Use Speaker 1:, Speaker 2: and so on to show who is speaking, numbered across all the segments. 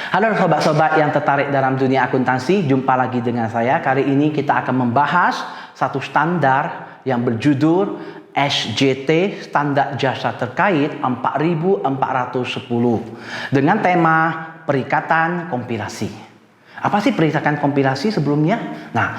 Speaker 1: Halo sobat-sobat yang tertarik dalam dunia akuntansi, jumpa lagi dengan saya. Kali ini kita akan membahas satu standar yang berjudul SJT, Standar Jasa Terkait 4410, dengan tema perikatan kompilasi. Apa sih perikatan kompilasi sebelumnya? Nah,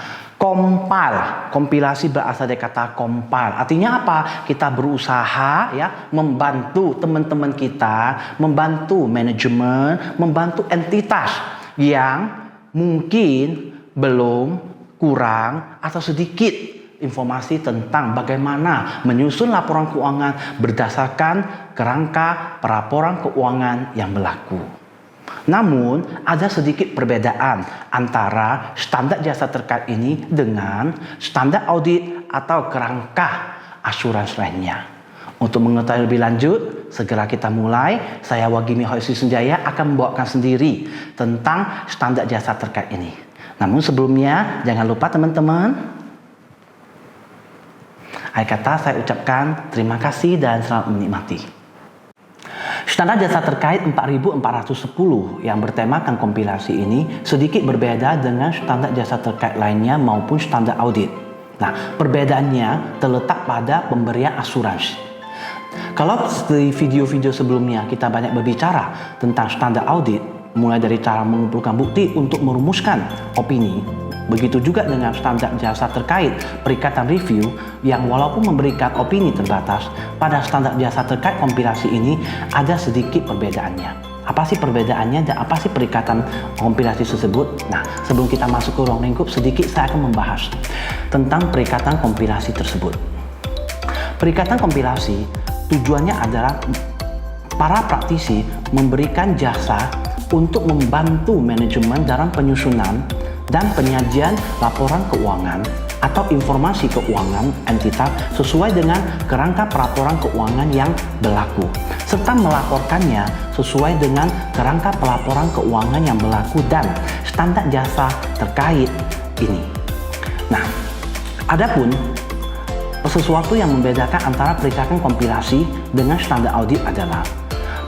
Speaker 1: kompilasi berasal dari kata compile. Artinya apa? Kita berusaha ya membantu teman-teman kita, membantu manajemen, membantu entitas yang mungkin belum, kurang atau sedikit informasi tentang bagaimana menyusun laporan keuangan berdasarkan kerangka pelaporan keuangan yang berlaku. Namun, ada sedikit perbedaan antara standar jasa terkait ini dengan standar audit atau kerangka asuransi lainnya. Untuk mengetahui lebih lanjut, segera kita mulai. Saya Wagimi Hoisi Sunjaya akan membawakan sendiri tentang standar jasa terkait ini. Namun sebelumnya, jangan lupa teman-teman, akhir kata saya ucapkan terima kasih dan selamat menikmati. Standar jasa terkait 4410 yang bertemakan kompilasi ini sedikit berbeda dengan standar jasa terkait lainnya maupun standar audit. Nah, perbedaannya terletak pada pemberian asuransi. Kalau di video-video sebelumnya kita banyak berbicara tentang standar audit, mulai dari cara mengumpulkan bukti untuk merumuskan opini. Begitu juga dengan standar jasa terkait perikatan review yang walaupun memberikan opini terbatas, pada standar jasa terkait kompilasi ini ada sedikit perbedaannya. Apa sih perbedaannya dan apa sih perikatan kompilasi tersebut? Nah, sebelum kita masuk ke ruang lingkup, sedikit saya akan membahas tentang perikatan kompilasi tersebut. Perikatan kompilasi tujuannya adalah para praktisi memberikan jasa untuk membantu manajemen dalam penyusunan dan penyajian laporan keuangan atau informasi keuangan entitas sesuai dengan kerangka pelaporan keuangan yang berlaku, serta melaporkannya sesuai dengan kerangka pelaporan keuangan yang berlaku dan standar jasa terkait ini. Nah, adapun sesuatu yang membedakan antara perikatan kompilasi dengan standar audit adalah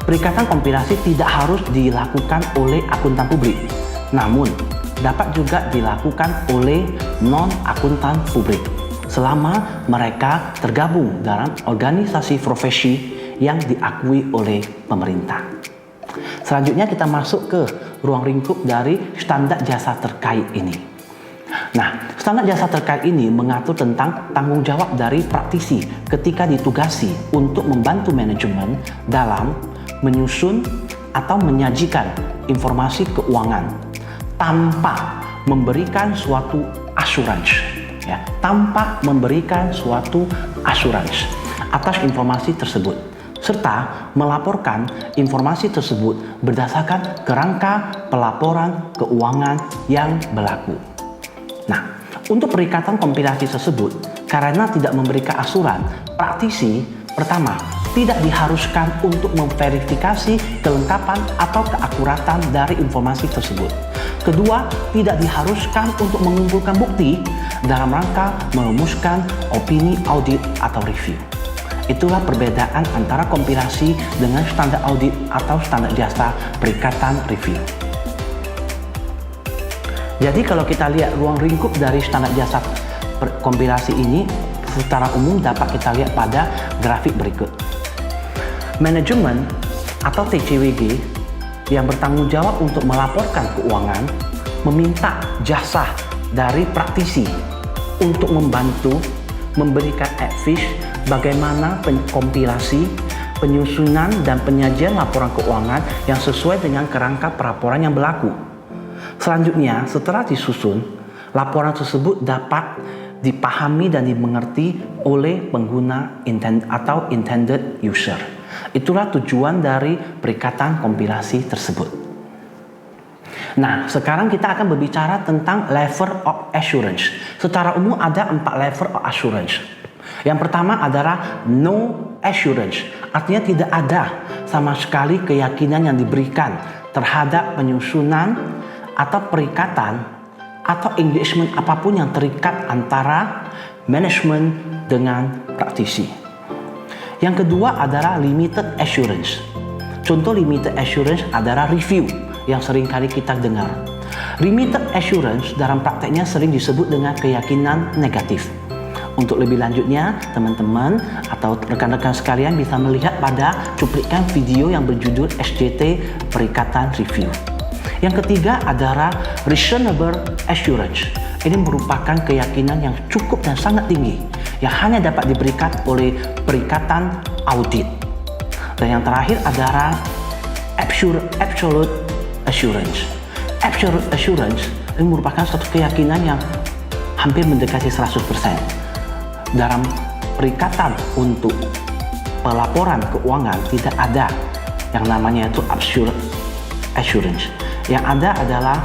Speaker 1: perikatan kompilasi tidak harus dilakukan oleh akuntan publik, namun dapat juga dilakukan oleh non-akuntan publik selama mereka tergabung dalam organisasi profesi yang diakui oleh pemerintah. Selanjutnya kita masuk ke ruang lingkup dari standar jasa terkait ini. Nah, standar jasa terkait ini mengatur tentang tanggung jawab dari praktisi ketika ditugasi untuk membantu manajemen dalam menyusun atau menyajikan informasi keuangan tanpa memberikan suatu asuransi, ya, tanpa memberikan suatu asuransi atas informasi tersebut, serta melaporkan informasi tersebut berdasarkan kerangka pelaporan keuangan yang berlaku. Nah, untuk perikatan kompilasi tersebut, karena tidak memberikan asuran, praktisi pertama tidak diharuskan untuk memverifikasi kelengkapan atau keakuratan dari informasi tersebut. Kedua, tidak diharuskan untuk mengumpulkan bukti dalam rangka merumuskan opini audit atau review. Itulah perbedaan antara kompilasi dengan standar audit atau standar jasa perikatan review. Jadi kalau kita lihat ruang lingkup dari standar jasa kompilasi ini secara umum dapat kita lihat pada grafik berikut. Manajemen atau TCWG yang bertanggung jawab untuk melaporkan keuangan meminta jasa dari praktisi untuk membantu memberikan advice bagaimana kompilasi, penyusunan dan penyajian laporan keuangan yang sesuai dengan kerangka pelaporan yang berlaku. Selanjutnya, setelah disusun, laporan tersebut dapat dipahami dan dimengerti oleh pengguna atau intended user. Itulah tujuan dari perikatan kompilasi tersebut. Nah, sekarang kita akan berbicara tentang level of assurance. Secara umum ada 4 level of assurance. Yang pertama adalah no assurance, artinya tidak ada sama sekali keyakinan yang diberikan terhadap penyusunan atau perikatan atau engagement apapun yang terikat antara manajemen dengan praktisi. Yang kedua adalah limited assurance. Contoh limited assurance adalah review yang sering kali kita dengar. Limited assurance dalam prakteknya sering disebut dengan keyakinan negatif. Untuk lebih lanjutnya, teman-teman atau rekan-rekan sekalian bisa melihat pada cuplikan video yang berjudul SJT Perikatan Review. Yang ketiga adalah reasonable assurance. Ini merupakan keyakinan yang cukup dan sangat tinggi yang hanya dapat diberikan oleh perikatan audit. Dan yang terakhir adalah absolute assurance. Absolute assurance ini merupakan suatu keyakinan yang hampir mendekati 100%. Dalam perikatan untuk pelaporan keuangan tidak ada yang namanya itu absolute assurance. Yang ada adalah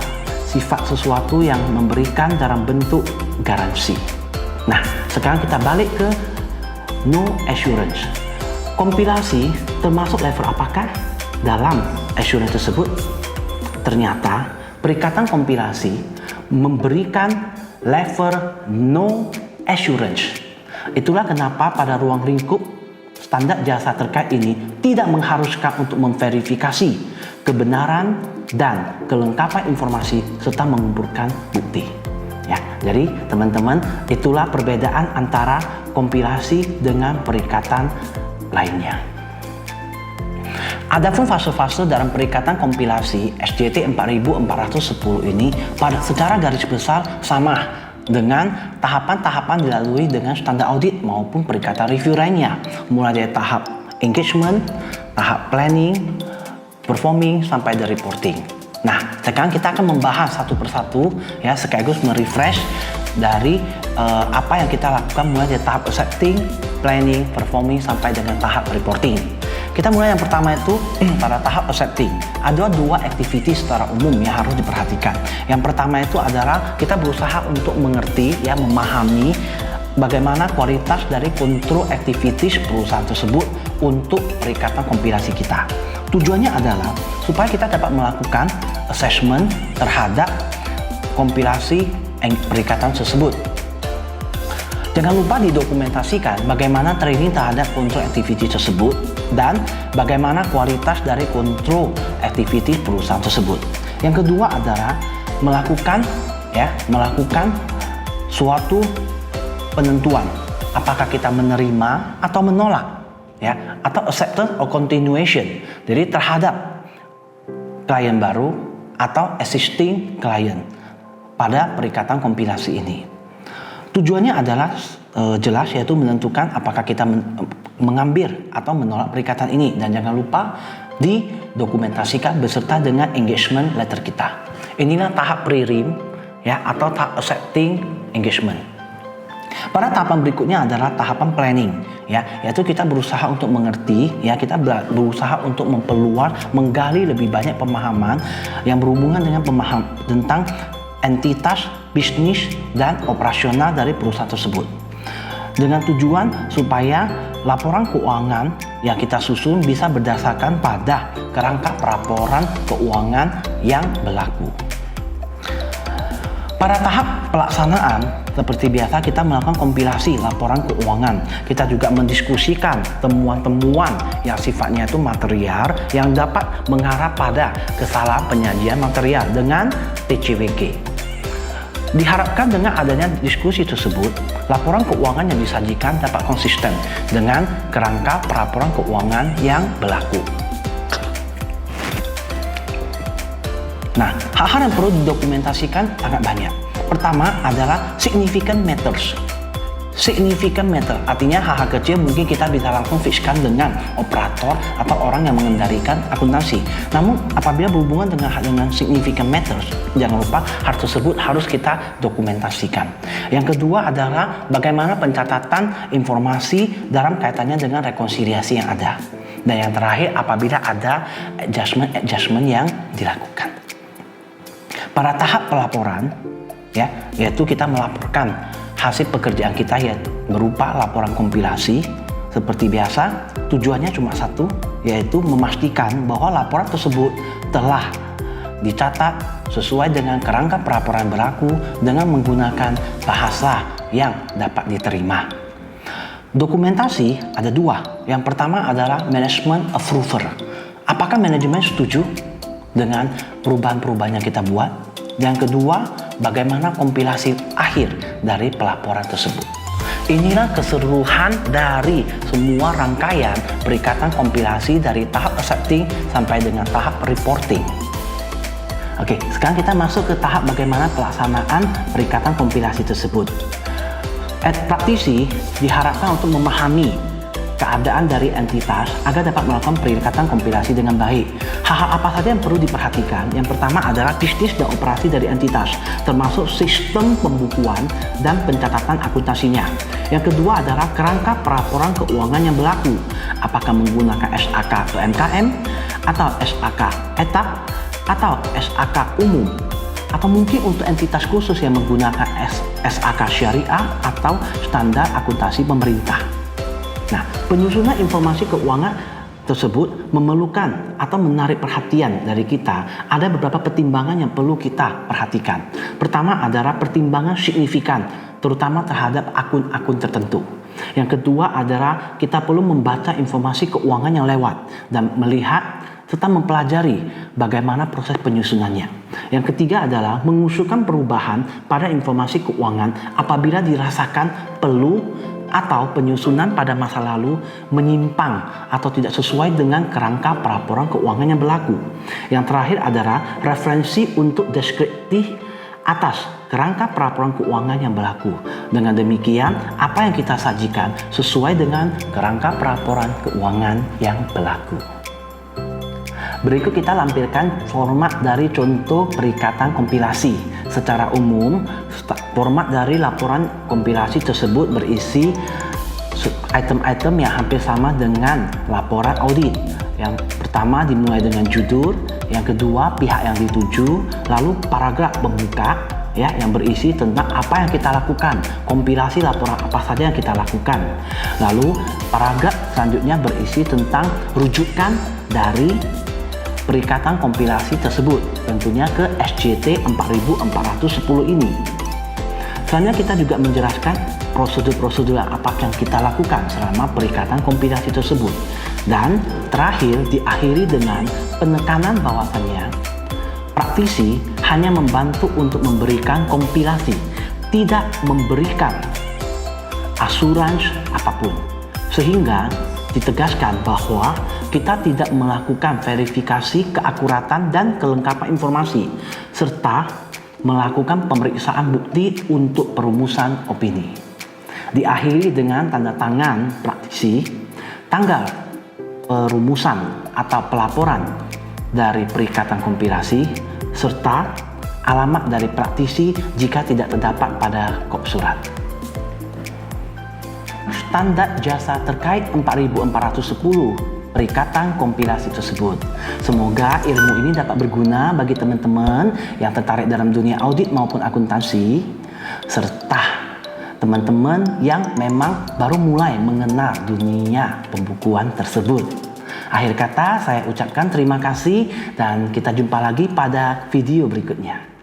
Speaker 1: sifat sesuatu yang memberikan dalam bentuk garansi. Nah, sekarang kita balik ke no assurance. Kompilasi termasuk level apakah dalam assurance tersebut? Ternyata perikatan kompilasi memberikan level no assurance. Itulah kenapa pada ruang lingkup standar jasa terkait ini tidak mengharuskan untuk memverifikasi kebenaran dan kelengkapan informasi serta mengumpulkan bukti. Ya, jadi teman-teman, itulah perbedaan antara kompilasi dengan perikatan lainnya. Adapun fase-fase dalam perikatan kompilasi SJT 4410 ini secara garis besar sama dengan tahapan-tahapan dilalui dengan standar audit maupun perikatan review lainnya, mulai dari tahap engagement, tahap planning, performing, sampai the reporting. Nah, sekarang kita akan membahas satu persatu ya, sekaligus merefresh dari apa yang kita lakukan mulai dari tahap accepting, planning, performing, sampai dengan tahap reporting. Kita mulai yang pertama itu pada tahap accepting. Ada dua activity secara umum yang harus diperhatikan. Yang pertama itu adalah kita berusaha untuk mengerti, ya, memahami bagaimana kualitas dari control activities perusahaan tersebut untuk perikatan kompilasi kita. Tujuannya adalah supaya kita dapat melakukan assessment terhadap kompilasi perikatan tersebut. Jangan lupa didokumentasikan bagaimana training terhadap control activity tersebut dan bagaimana kualitas dari control activity perusahaan tersebut. Yang kedua adalah melakukan suatu penentuan apakah kita menerima atau menolak, ya, atau acceptance or continuation. Jadi terhadap klien baru atau existing client pada perikatan kompilasi ini. Tujuannya adalah jelas, yaitu menentukan apakah kita mengambil atau menolak perikatan ini, dan jangan lupa didokumentasikan beserta dengan engagement letter kita. Inilah tahap pre-rim, ya, atau tahap accepting engagement. Pada tahapan berikutnya adalah tahapan planning, ya, yaitu kita berusaha untuk mengerti, ya, kita berusaha untuk menggali lebih banyak pemahaman yang berhubungan dengan tentang entitas, bisnis, dan operasional dari perusahaan tersebut. Dengan tujuan supaya laporan keuangan yang kita susun bisa berdasarkan pada kerangka pelaporan keuangan yang berlaku. Pada tahap pelaksanaan, seperti biasa kita melakukan kompilasi laporan keuangan. Kita juga mendiskusikan temuan-temuan yang sifatnya itu material yang dapat mengarah pada kesalahan penyajian material dengan TCWG. Diharapkan dengan adanya diskusi tersebut, laporan keuangan yang disajikan dapat konsisten dengan kerangka pelaporan keuangan yang berlaku. Nah, hal-hal yang perlu didokumentasikan sangat banyak. Pertama adalah significant matters. Significant matter artinya hal-hal kecil mungkin kita bisa langsung fixkan dengan operator atau orang yang mengendalikan akuntansi. Namun apabila berhubungan dengan significant matters, jangan lupa hal tersebut harus kita dokumentasikan. Yang kedua adalah bagaimana pencatatan informasi dalam kaitannya dengan rekonsiliasi yang ada. Dan yang terakhir, apabila ada adjustment yang dilakukan. Pada tahap pelaporan, ya, yaitu kita melaporkan hasil pekerjaan kita, yaitu berupa laporan kompilasi. Seperti biasa, tujuannya cuma satu, yaitu memastikan bahwa laporan tersebut telah dicatat sesuai dengan kerangka pelaporan berlaku dengan menggunakan bahasa yang dapat diterima. Dokumentasi ada dua. Yang pertama adalah management approval. Apakah manajemen setuju dengan perubahan-perubahan yang kita buat. Yang kedua, bagaimana kompilasi akhir dari pelaporan tersebut. Inilah keseluruhan dari semua rangkaian perikatan kompilasi dari tahap accepting sampai dengan tahap reporting. Oke, sekarang kita masuk ke tahap bagaimana pelaksanaan perikatan kompilasi tersebut. Praktisi diharapkan untuk memahami keadaan dari entitas agar dapat melakukan perikatan kompilasi dengan baik. Hal-hal apa saja yang perlu diperhatikan? Yang pertama adalah bisnis dan operasi dari entitas, termasuk sistem pembukuan dan pencatatan akuntansinya. Yang kedua adalah kerangka pelaporan keuangan yang berlaku, apakah menggunakan SAK atau MKM, atau SAK etap, atau SAK umum, atau mungkin untuk entitas khusus yang menggunakan SAK syariah atau standar akuntansi pemerintah. Nah, penyusunan informasi keuangan tersebut memerlukan atau menarik perhatian dari kita. Ada beberapa pertimbangan yang perlu kita perhatikan. Pertama adalah pertimbangan signifikan, terutama terhadap akun-akun tertentu. Yang kedua adalah kita perlu membaca informasi keuangan yang lewat dan melihat serta mempelajari bagaimana proses penyusunannya. Yang ketiga adalah mengusulkan perubahan pada informasi keuangan apabila dirasakan perlu atau penyusunan pada masa lalu menyimpang atau tidak sesuai dengan kerangka pelaporan keuangan yang berlaku. Yang terakhir adalah referensi untuk deskriptif atas kerangka pelaporan keuangan yang berlaku. Dengan demikian, apa yang kita sajikan sesuai dengan kerangka pelaporan keuangan yang berlaku. Berikut kita lampirkan format dari contoh perikatan kompilasi. Secara umum, format dari laporan kompilasi tersebut berisi item-item yang hampir sama dengan laporan audit. Yang pertama dimulai dengan judul, yang kedua pihak yang dituju, lalu paragraf pembuka ya yang berisi tentang apa yang kita lakukan, kompilasi laporan apa saja yang kita lakukan. Lalu paragraf selanjutnya berisi tentang rujukan dari perikatan kompilasi tersebut, tentunya ke SJT 4410 ini. Selanjutnya kita juga menjelaskan prosedur-prosedur apa yang kita lakukan selama perikatan kompilasi tersebut. Dan terakhir diakhiri dengan penekanan bahwasannya praktisi hanya membantu untuk memberikan kompilasi, tidak memberikan asuransi apapun. Sehingga ditegaskan bahwa kita tidak melakukan verifikasi keakuratan dan kelengkapan informasi, serta melakukan pemeriksaan bukti untuk perumusan opini. Diakhiri dengan tanda tangan praktisi, tanggal perumusan atau pelaporan dari perikatan kompilasi, serta alamat dari praktisi jika tidak terdapat pada kop surat. Standar jasa terkait 4410 perikatan kompilasi tersebut. Semoga ilmu ini dapat berguna bagi teman-teman yang tertarik dalam dunia audit maupun akuntansi, serta teman-teman yang memang baru mulai mengenal dunia pembukuan tersebut. Akhir kata saya ucapkan terima kasih dan kita jumpa lagi pada video berikutnya.